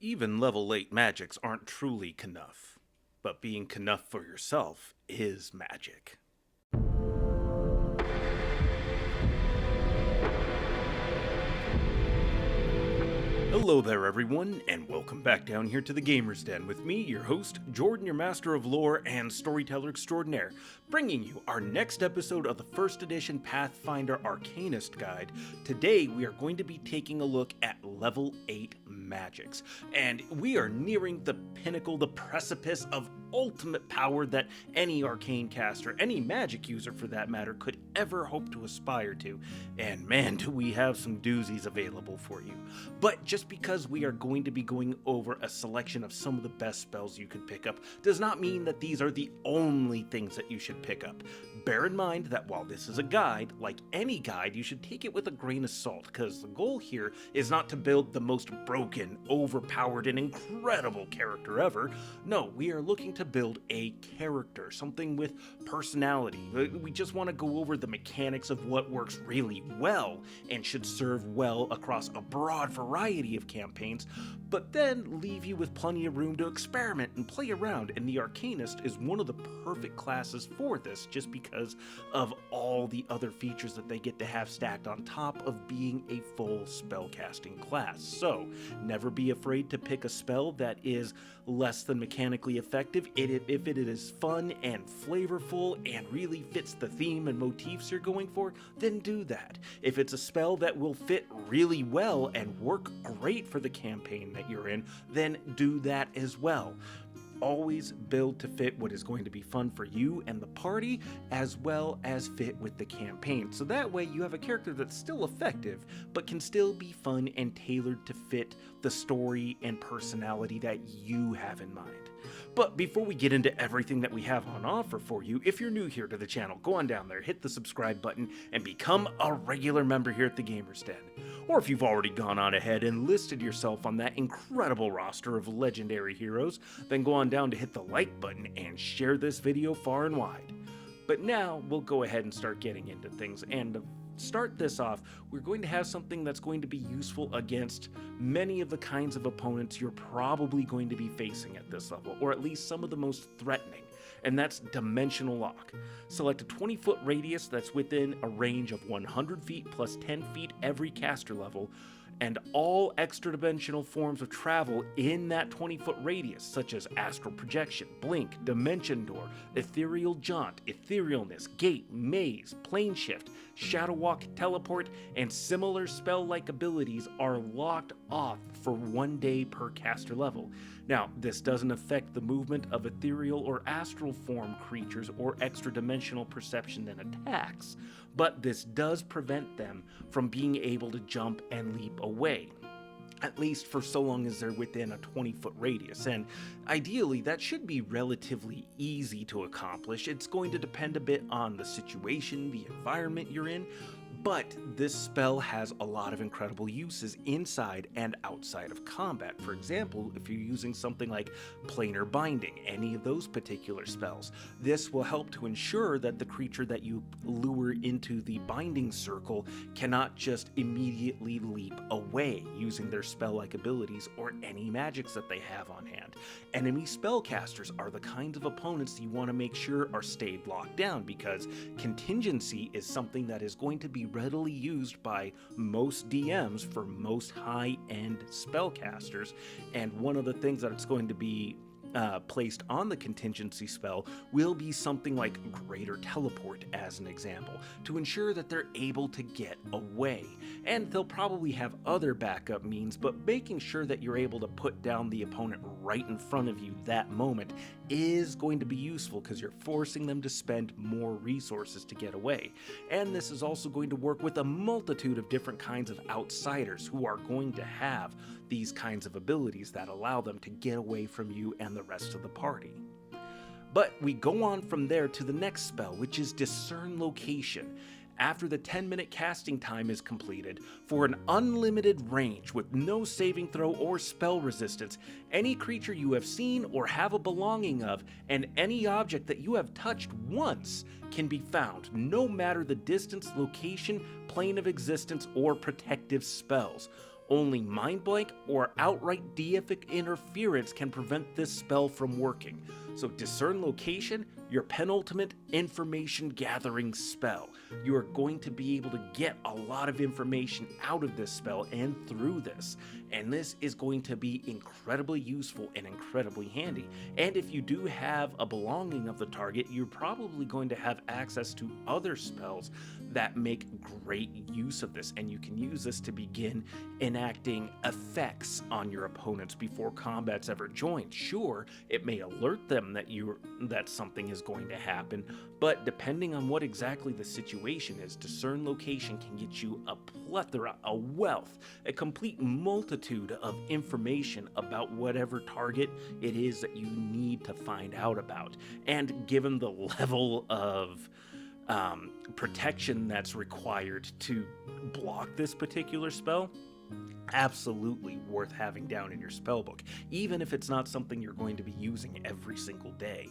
Even level 8 magics aren't truly knuff, but being knuff for yourself is magic. Hello there, everyone, and welcome back down here to the Gamer's Den with me, your host, Jordan, your master of lore and storyteller extraordinaire, bringing you our next episode of the first edition Pathfinder Arcanist guide. Today, we are going to be taking a look at level 8 magics, and we are nearing the pinnacle, the precipice of ultimate power that any arcane caster, any magic user for that matter, could ever hope to aspire to. And man, do we have some doozies available for you. But just because we are going to be going over a selection of some of the best spells you could pick up does not mean that these are the only things that you should pick up. Bear in mind that while this is a guide, like any guide, you should take it with a grain of salt, because the goal here is not to build the most broken, overpowered, and incredible character ever. No, we are looking to build a character, something with personality. We just want to go over the mechanics of what works really well and should serve well across a broad variety of campaigns, but then leave you with plenty of room to experiment and play around, and the Arcanist is one of the perfect classes for this just because of all the other features that they get to have stacked on top of being a full spellcasting class. So, never be afraid to pick a spell that is less than mechanically effective. If it is fun and flavorful and really fits the theme and motifs you're going for, then do that. If it's a spell that will fit really well and work great for the campaign that you're in, then do that as well. Always build to fit what is going to be fun for you and the party, as well as fit with the campaign. So that way you have a character that's still effective, but can still be fun and tailored to fit the story and personality that you have in mind. But before we get into everything that we have on offer for you, if you're new here to the channel, go on down there, hit the subscribe button, and become a regular member here at the Gamer's Den. Or if you've already gone on ahead and listed yourself on that incredible roster of legendary heroes, then go on down to hit the like button and share this video far and wide. But now we'll go ahead and start getting into things, and to start this off, we're going to have something that's going to be useful against many of the kinds of opponents you're probably going to be facing at this level, or at least some of the most threatening, and that's Dimensional Lock. Select a 20-foot radius that's within a range of 100 feet plus 10 feet every caster level, and all extra-dimensional forms of travel in that 20-foot radius, such as astral projection, blink, dimension door, ethereal jaunt, etherealness, gate, maze, plane shift, shadow walk, teleport, and similar spell-like abilities are locked off for 1 day per caster level. Now, this doesn't affect the movement of ethereal or astral form creatures or extra-dimensional perception and attacks, but this does prevent them from being able to jump and leap away, at least for so long as they're within a 20-foot radius, and ideally that should be relatively easy to accomplish. It's going to depend a bit on the situation, the environment you're in, but this spell has a lot of incredible uses inside and outside of combat. For example, if you're using something like planar binding, any of those particular spells, this will help to ensure that the creature that you lure into the binding circle cannot just immediately leap away using their spell-like abilities or any magics that they have on hand. Enemy spellcasters are the kinds of opponents you want to make sure are stayed locked down, because contingency is something that is going to be readily used by most DMs for most high-end spellcasters, and one of the things that it's going to be placed on the contingency spell will be something like Greater Teleport, as an example, to ensure that they're able to get away. And they'll probably have other backup means, but making sure that you're able to put down the opponent right in front of you that moment is going to be useful, because you're forcing them to spend more resources to get away. And this is also going to work with a multitude of different kinds of outsiders who are going to have these kinds of abilities that allow them to get away from you and the rest of the party. But we go on from there to the next spell, which is Discern Location. After the 10-minute casting time is completed, for an unlimited range with no saving throw or spell resistance, any creature you have seen or have a belonging of, and any object that you have touched once can be found, no matter the distance, location, plane of existence, or protective spells. Only Mind Blank or outright deific interference can prevent this spell from working. So Discern Location, your penultimate information gathering spell. You are going to be able to get a lot of information out of this spell and through this. And this is going to be incredibly useful and incredibly handy. And if you do have a belonging of the target, you're probably going to have access to other spells that make great use of this, and you can use this to begin enacting effects on your opponents before combat's ever joined. Sure, it may alert them that something is going to happen, but depending on what exactly the situation is, Discern Location can get you a plethora, a wealth, a complete multitude of information about whatever target it is that you need to find out about. And given the level of protection that's required to block this particular spell, absolutely worth having down in your spellbook, even if it's not something you're going to be using every single day.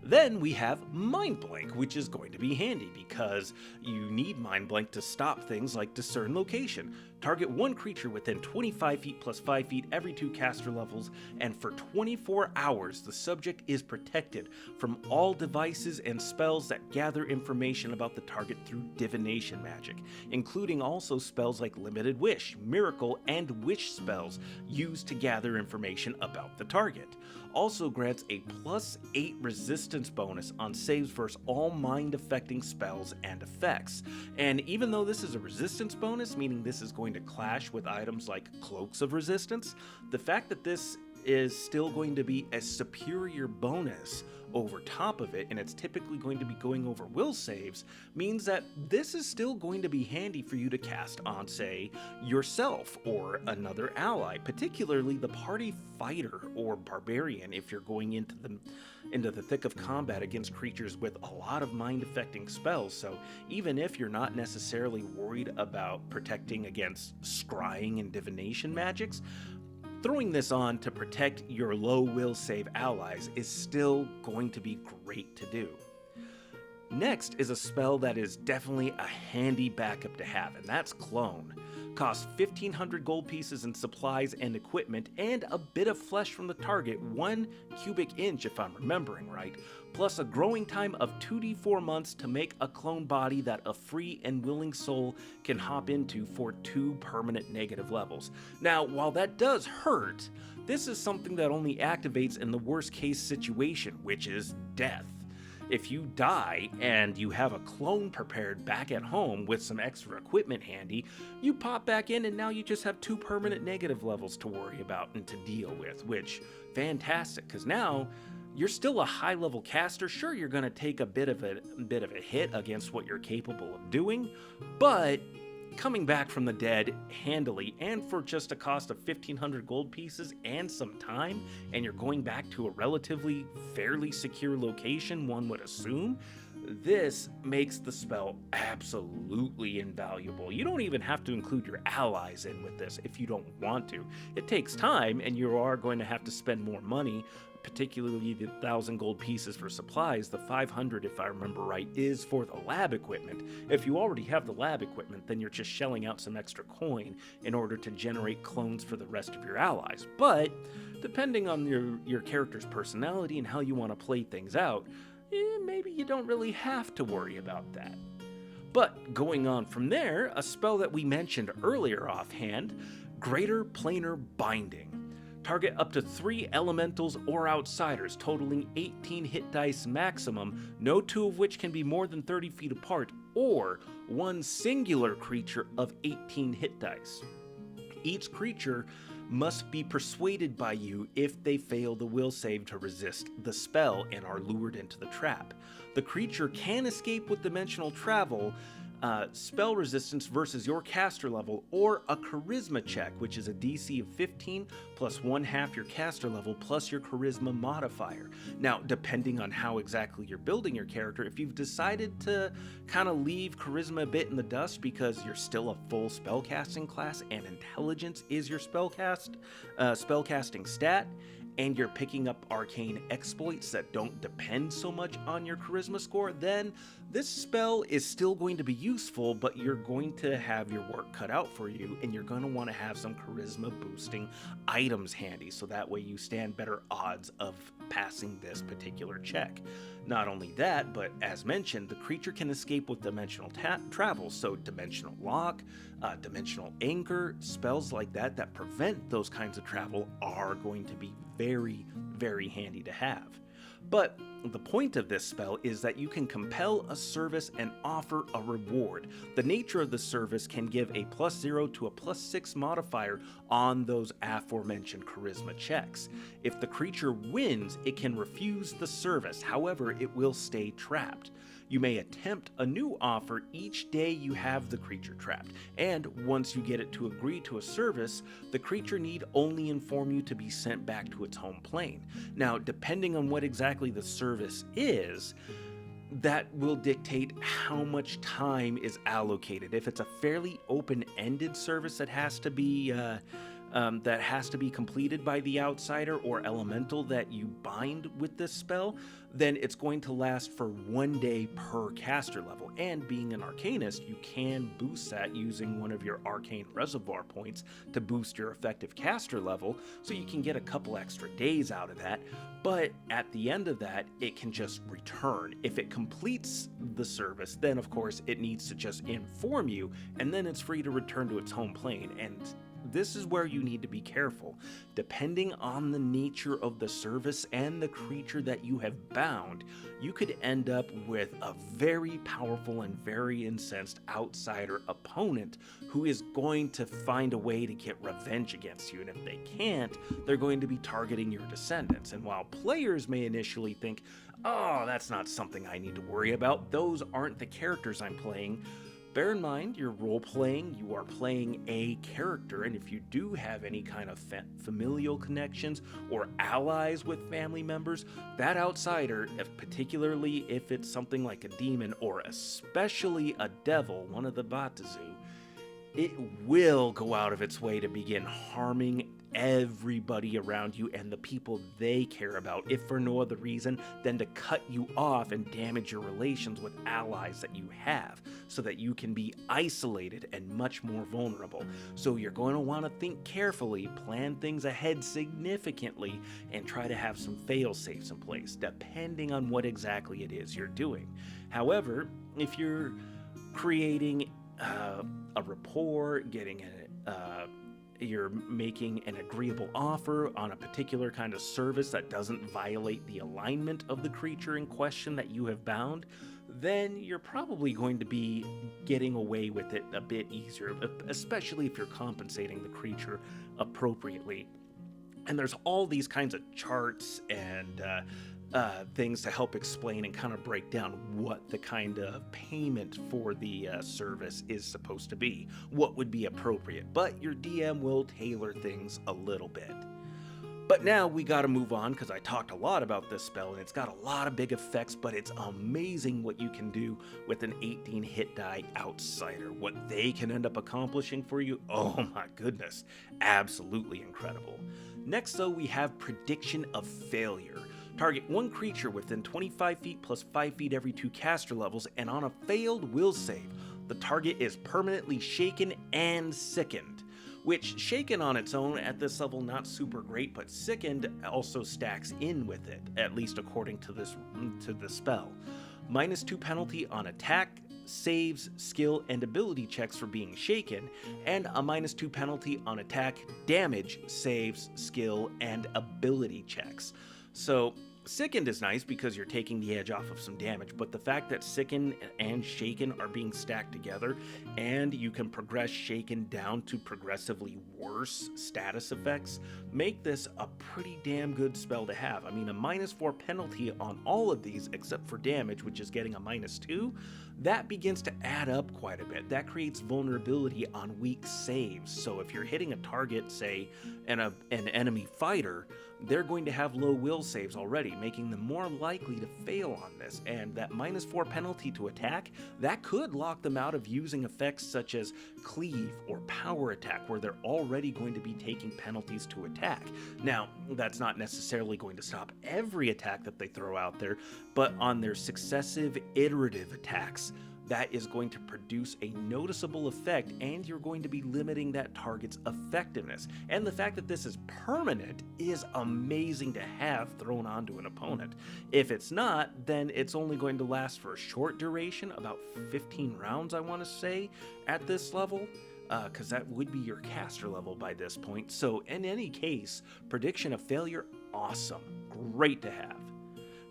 Then we have Mind Blank, which is going to be handy because you need Mind Blank to stop things like Discern Location. Target one creature within 25 feet plus 5 feet every 2 caster levels, and for 24 hours the subject is protected from all devices and spells that gather information about the target through divination magic, including also spells like Limited Wish, Miracle, and Wish spells used to gather information about the target. Also grants a +8 resistance bonus on saves versus all mind-affecting spells and effects. And even though this is a resistance bonus, meaning this is going to clash with items like Cloaks of Resistance, the fact that this is still going to be a superior bonus over top of it, and it's typically going to be going over will saves, means that this is still going to be handy for you to cast on, say, yourself or another ally, particularly the party fighter or barbarian if you're going into the thick of combat against creatures with a lot of mind-affecting spells. So even if you're not necessarily worried about protecting against scrying and divination magics, throwing this on to protect your low will save allies is still going to be great to do. Next is a spell that is definitely a handy backup to have, and that's Clone. Costs 1,500 gold pieces in supplies and equipment, and a bit of flesh from the target, 1 cubic inch if I'm remembering right, plus a growing time of 2d4 months to make a clone body that a free and willing soul can hop into for 2 permanent negative levels. Now, while that does hurt, this is something that only activates in the worst case situation, which is death. If you die and you have a clone prepared back at home with some extra equipment handy, you pop back in and now you just have 2 permanent negative levels to worry about and to deal with, which, fantastic, because now you're still a high-level caster. Sure, you're going to take a bit of a hit against what you're capable of doing, but coming back from the dead handily and for just a cost of 1,500 gold pieces and some time, and you're going back to a relatively fairly secure location, one would assume, this makes the spell absolutely invaluable. You don't even have to include your allies in with this if you don't want to. It takes time, and you are going to have to spend more money, particularly the 1,000 gold pieces for supplies. The 500, if I remember right, is for the lab equipment. If you already have the lab equipment, then you're just shelling out some extra coin in order to generate clones for the rest of your allies. But depending on your character's personality and how you want to play things out, maybe you don't really have to worry about that. But going on from there, a spell that we mentioned earlier offhand, Greater Planar Binding. Target up to 3 elementals or outsiders, totaling 18 hit dice maximum, no 2 of which can be more than 30 feet apart, or 1 singular creature of 18 hit dice. Each creature must be persuaded by you if they fail the will save to resist the spell and are lured into the trap. The creature can escape with dimensional travel, spell resistance versus your caster level, or a charisma check, which is a DC of 15 plus 1/2 your caster level plus your charisma modifier. Now, depending on how exactly you're building your character, if you've decided to kind of leave charisma a bit in the dust because you're still a full spellcasting class and intelligence is your spellcasting stat, and you're picking up arcane exploits that don't depend so much on your charisma score, then this spell is still going to be useful, but you're going to have your work cut out for you, and you're going to want to have some charisma boosting items handy, so that way you stand better odds of passing this particular check. Not only that, but as mentioned, the creature can escape with dimensional travel, so dimensional lock, dimensional anchor, spells like that that prevent those kinds of travel are going to be very, very handy to have. But the point of this spell is that you can compel a service and offer a reward. The nature of the service can give a +0 to a +6 modifier on those aforementioned charisma checks. If the creature wins, it can refuse the service, however, it will stay trapped. You may attempt a new offer each day you have the creature trapped, and once you get it to agree to a service, the creature need only inform you to be sent back to its home plane. Now, depending on what exactly the service is, that will dictate how much time is allocated. If it's a fairly open-ended service that has to be completed by the outsider or elemental that you bind with this spell, then it's going to last for 1 day per caster level. And being an Arcanist, you can boost that using one of your arcane reservoir points to boost your effective caster level, so you can get a couple extra days out of that. But at the end of that, it can just return. If it completes the service, then of course it needs to just inform you, and then it's free to return to its home plane. And this is where you need to be careful. Depending on the nature of the service and the creature that you have bound, you could end up with a very powerful and very incensed outsider opponent who is going to find a way to get revenge against you. And if they can't, they're going to be targeting your descendants. And while players may initially think, oh, that's not something I need to worry about, those aren't the characters I'm playing. Bear in mind, you're role-playing, you are playing a character, and if you do have any kind of familial connections or allies with family members, that outsider, particularly if it's something like a demon or especially a devil, one of the Batazu, it will go out of its way to begin harming everybody around you and the people they care about, if for no other reason than to cut you off and damage your relations with allies that you have, so that you can be isolated and much more vulnerable. So you're going to want to think carefully, plan things ahead significantly, and try to have some fail-safes in place, depending on what exactly it is you're doing. However, if you're creating a rapport, you're making an agreeable offer on a particular kind of service that doesn't violate the alignment of the creature in question that you have bound, then you're probably going to be getting away with it a bit easier, especially if you're compensating the creature appropriately. And there's all these kinds of charts and things to help explain and kind of break down what the kind of payment for the service is supposed to be, what would be appropriate, but your DM will tailor things a little bit. But now we gotta move on, because I talked a lot about this spell and it's got a lot of big effects, but it's amazing what you can do with an 18 hit die outsider. What they can end up accomplishing for you, oh my goodness, absolutely incredible. Next though, we have Prediction of Failure. Target one creature within 25 feet plus 5 feet every 2 caster levels, and on a failed will save, the target is permanently shaken and sickened. Which, shaken on its own at this level, not super great, but sickened also stacks in with it, at least according to the spell. -2 penalty on attack, saves, skill, and ability checks for being shaken, and a -2 penalty on attack, damage, saves, skill, and ability checks. So, sickened is nice because you're taking the edge off of some damage, but the fact that sickened and shaken are being stacked together, and you can progress shaken down to progressively worse status effects, make this a pretty damn good spell to have. I mean, a -4 penalty on all of these except for damage, which is getting a -2, that begins to add up quite a bit. That creates vulnerability on weak saves. So if you're hitting a target, say, an enemy fighter, they're going to have low will saves already, making them more likely to fail on this. And that -4 penalty to attack, that could lock them out of using effects such as cleave or power attack, where they're already going to be taking penalties to attack. Now, that's not necessarily going to stop every attack that they throw out there, but on their successive iterative attacks, that is going to produce a noticeable effect, and you're going to be limiting that target's effectiveness. And the fact that this is permanent is amazing to have thrown onto an opponent. If it's not, then it's only going to last for a short duration, about 15 rounds, I want to say, at this level. Because that would be your caster level by this point. So in any case, prediction of failure, awesome. Great to have.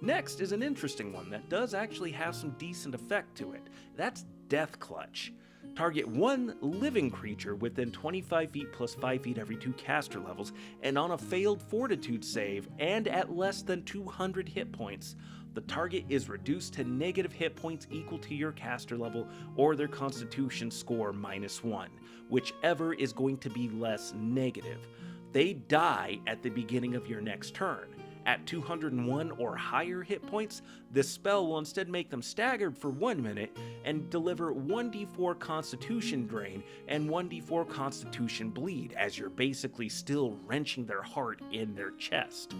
Next is an interesting one that does actually have some decent effect to it. That's Death Clutch. Target one living creature within 25 feet plus 5 feet every 2 caster levels, and on a failed fortitude save and at less than 200 hit points, the target is reduced to negative hit points equal to your caster level or their constitution score -1, whichever is going to be less negative. They die at the beginning of your next turn. At 201 or higher hit points, this spell will instead make them staggered for 1 minute and deliver 1d4 constitution drain and 1d4 constitution bleed, as you're basically still wrenching their heart in their chest.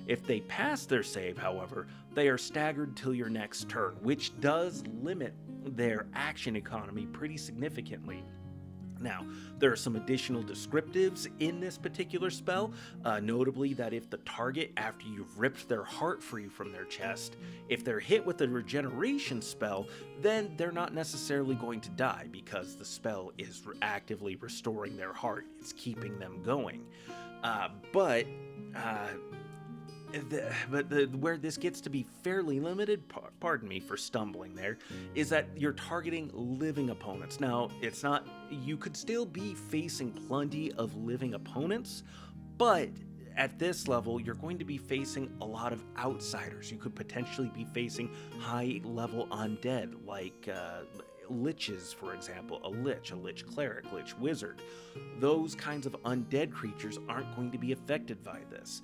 If they pass their save, however, they are staggered till your next turn, which does limit their action economy pretty significantly. Now, there are some additional descriptives in this particular spell, notably that if the target, after you've ripped their heart free from their chest, if they're hit with a regeneration spell, then they're not necessarily going to die because the spell is actively restoring their heart. It's keeping them going. Where this gets to be fairly limited, pardon me for stumbling there, is that you're targeting living opponents. Now, it's not, you could still be facing plenty of living opponents, but at this level, you're going to be facing a lot of outsiders. You could potentially be facing high-level undead, like liches, for example, a lich cleric, lich wizard. Those kinds of undead creatures aren't going to be affected by this.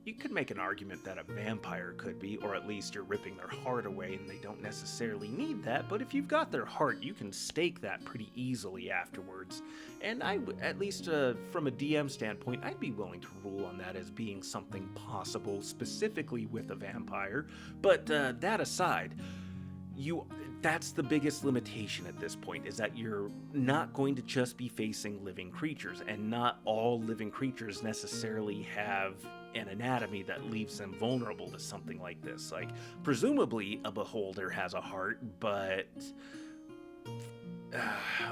You could make an argument that a vampire could be, or at least you're ripping their heart away and they don't necessarily need that, but if you've got their heart, you can stake that pretty easily afterwards. And at least from a DM standpoint, I'd be willing to rule on that as being something possible, specifically with a vampire. But that aside, that's the biggest limitation at this point, is that you're not going to just be facing living creatures, and not all living creatures necessarily have an anatomy that leaves them vulnerable to something like this. Like, presumably a beholder has a heart, but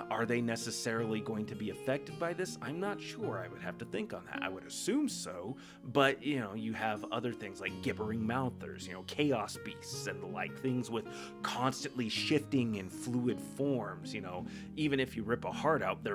are they necessarily going to be affected by this? I'm not sure. I would have to think on that. I would assume so, but you have other things like gibbering mouthers, chaos beasts and the like, things with constantly shifting and fluid forms. Even if you rip a heart out,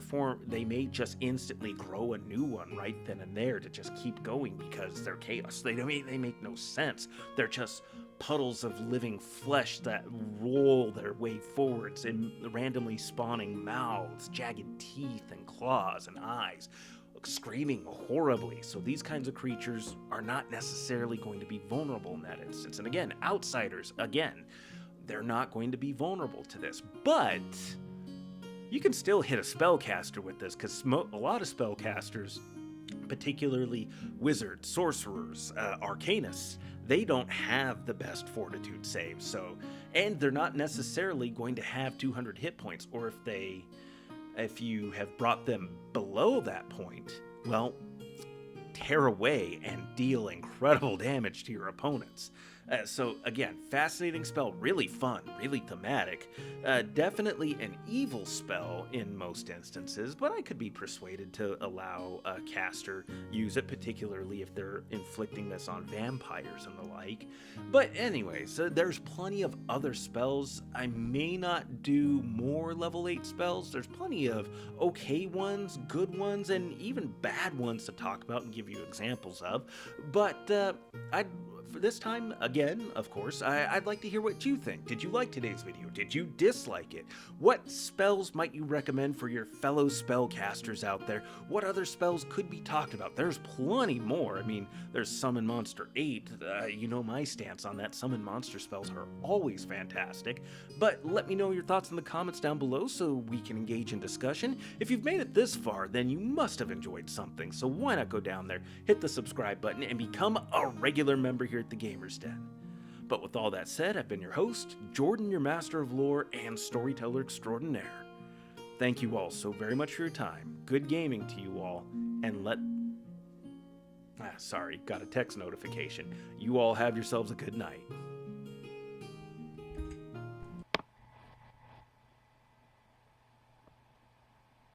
they may just instantly grow a new one right then and there to just keep going because they're chaos. They make no sense. They're just puddles of living flesh that roll their way forwards in randomly spawning mouths, jagged teeth and claws and eyes, screaming horribly. So these kinds of creatures are not necessarily going to be vulnerable in that instance. And again, outsiders, they're not going to be vulnerable to this. But you can still hit a spellcaster with this, because a lot of spellcasters, particularly wizards, sorcerers, arcanists, they don't have the best fortitude saves, and they're not necessarily going to have 200 hit points, or if you have brought them below that point, well, tear away and deal incredible damage to your opponents. So again, fascinating spell, really fun, really thematic, definitely an evil spell in most instances, but I could be persuaded to allow a caster use it, particularly if they're inflicting this on vampires and the like. But anyways, there's plenty of other spells. I may not do more level 8 spells. There's plenty of okay ones, good ones, and even bad ones to talk about and give you examples of, but for this time, again, of course, I'd like to hear what you think. Did you like today's video? Did you dislike it? What spells might you recommend for your fellow spellcasters out there? What other spells could be talked about? There's plenty more. There's Summon Monster 8. You know my stance on that. Summon Monster spells are always fantastic. But let me know your thoughts in the comments down below so we can engage in discussion. If you've made it this far, then you must have enjoyed something. So why not go down there, hit the subscribe button, and become a regular member here at the Gamers Den. But with all that said, I've been your host, Jordan, your Master of Lore and Storyteller Extraordinaire. Thank you all so very much for your time. Good gaming to you all, and got a text notification. You all have yourselves a good night.